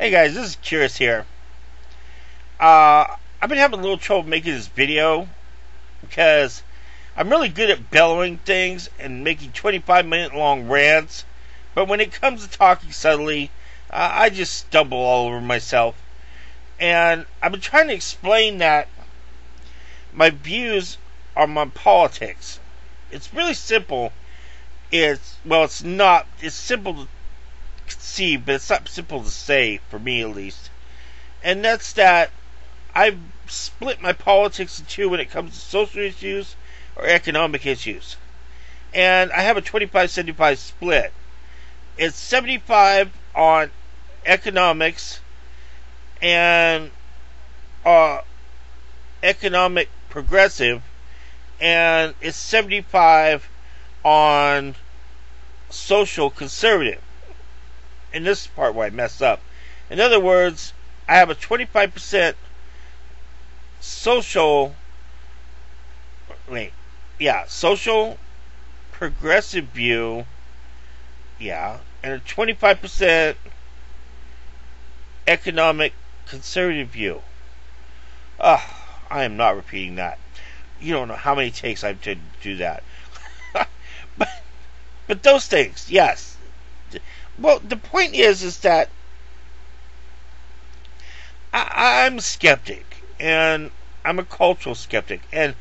Hey guys, this is Curious here. I've been having a little trouble making this video because I'm really good at bellowing things and making 25-minute long rants, but when it comes to talking subtly, I just stumble all over myself. And I've been trying to explain that my views on my politics. It's really simple. It's not. It's simple to conceive, but it's not simple to say, for me at least. And that's that I've split my politics in two when it comes to social issues or economic issues. And I have a 25-75 split. It's 75 on economics and economic progressive, and it's 75 on social conservative. And this is the part where I mess up. In other words, I have a 25% social progressive view, and a 25% economic conservative view. I am not repeating that. You don't know how many takes I've had to do that. but those things, yes. Well, the point is that I'm a skeptic, and I'm a cultural skeptic, and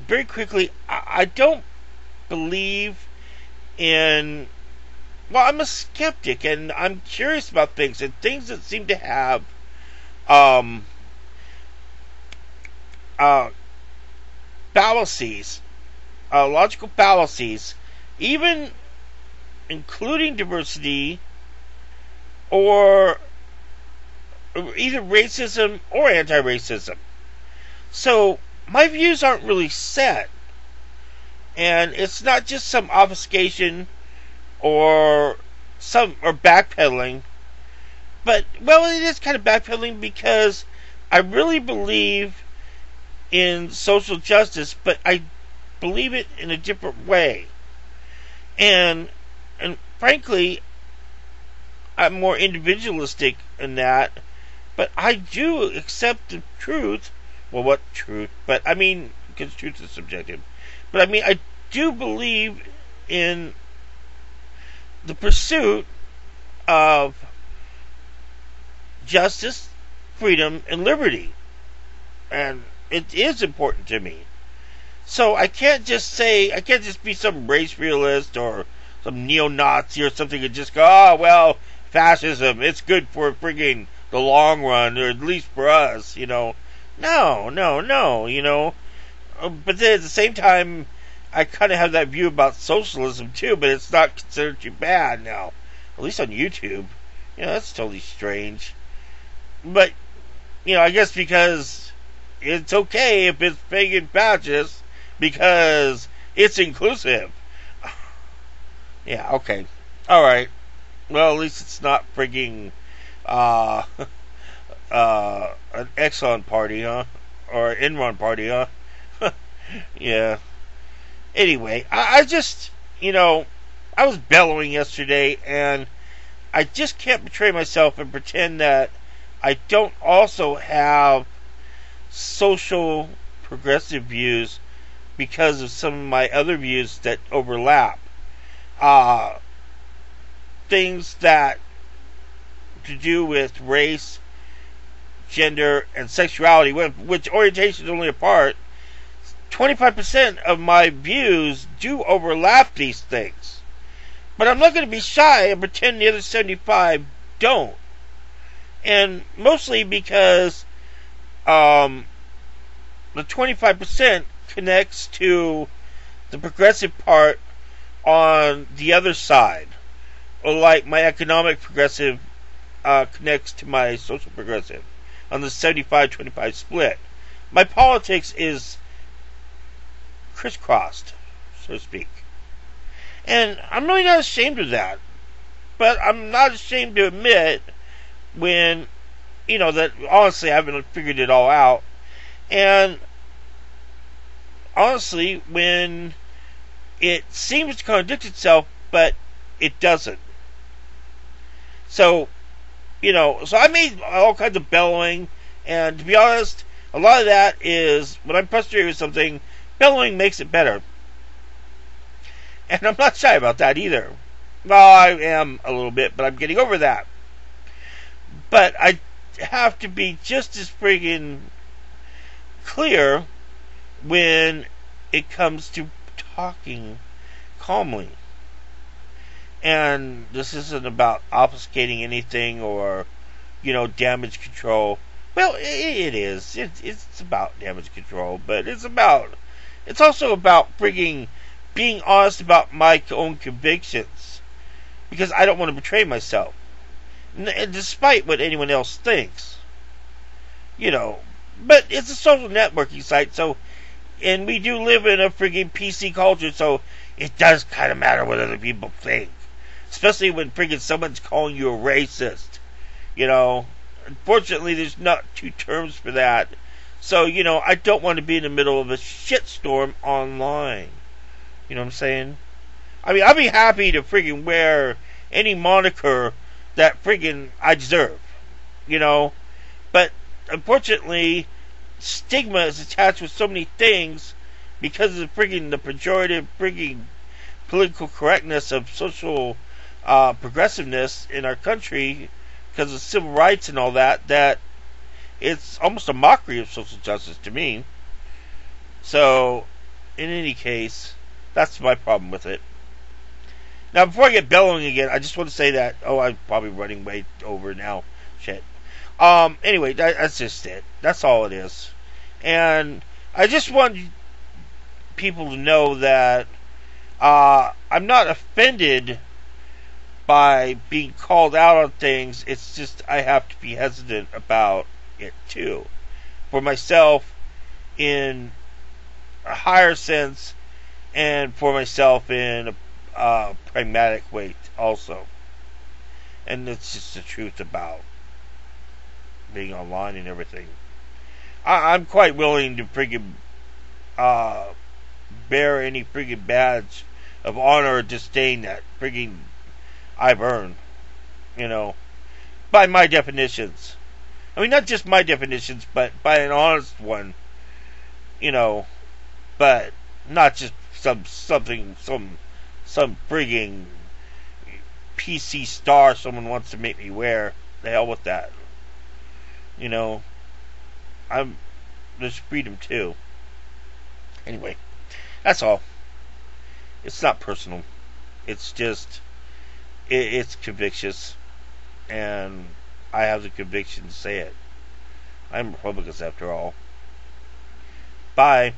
very quickly, I don't believe in. Well, I'm a skeptic, and I'm curious about things, and things that seem to have fallacies, logical fallacies, even including diversity, or either racism or anti-racism. So my views aren't really set, and it's not just some obfuscation or backpedaling, but it is kind of backpedaling because I really believe in social justice, but I believe it in a different way. And frankly, I'm more individualistic in that, but I do accept the truth. Well, what truth? But I mean, because truth is subjective. But I mean, I do believe in the pursuit of justice, freedom, and liberty. And it is important to me. So I can't just be some race realist or some neo-Nazi or something and just go, fascism, it's good for frigging the long run, or at least for us, No. But then at the same time, I kind of have that view about socialism too, but it's not considered too bad now. At least on YouTube. That's totally strange. But, I guess because it's okay if it's fake and fascist, because it's inclusive. Yeah, okay. Alright. Well, at least it's not frigging an Exxon party, huh? Or Enron party, huh? Yeah. Anyway, I just, I was bellowing yesterday, and I just can't betray myself and pretend that I don't also have social progressive views because of some of my other views that overlap. Things that to do with race, gender, and sexuality, which orientation is only a part. 25% of my views do overlap these things. But I'm not going to be shy and pretend the other 75 don't. And mostly because the 25% connects to the progressive part on the other side. Or like my economic progressive connects to my social progressive on the 75-25 split. My politics is crisscrossed, so to speak. And I'm really not ashamed of that. But I'm not ashamed to admit when, that honestly I haven't figured it all out. And honestly, when it seems to contradict itself, but it doesn't. So, So I made all kinds of bellowing, and to be honest, a lot of that is when I'm frustrated with something, bellowing makes it better. And I'm not shy about that either. Well, I am a little bit, but I'm getting over that. But I have to be just as friggin' clear when it comes to talking calmly. And this isn't about obfuscating anything or, damage control. Well, it is. It's about damage control, but it's also about frigging being honest about my own convictions. Because I don't want to betray myself. And despite what anyone else thinks. But it's a social networking site, and we do live in a frigging PC culture, so it does kind of matter what other people think. Especially when friggin' someone's calling you a racist. Unfortunately, there's not two terms for that. So, I don't want to be in the middle of a shitstorm online. You know what I'm saying? I mean, I'd be happy to friggin' wear any moniker that friggin' I deserve. But, unfortunately, stigma is attached with so many things because of the pejorative friggin' political correctness of social progressiveness in our country because of civil rights and all that it's almost a mockery of social justice to me. So, in any case, that's my problem with it. Now, before I get bellowing again, I just want to say that, I'm probably running way over now. Shit. Anyway, that's just it. That's all it is. And I just want people to know that I'm not offended by being called out on things. It's just I have to be hesitant about it too. For myself in a higher sense, and for myself in a pragmatic way also. And it's just the truth about being online and everything. I'm quite willing to friggin' bear any friggin' badge of honor or disdain that friggin' I've earned, by my definitions. I mean, not just my definitions, but by an honest one, but not just some frigging PC star someone wants to make me wear. The hell with that. There's freedom too. Anyway, that's all. It's not personal. It's just, it's convictious, and I have the conviction to say it. I'm Republicans after all. Bye.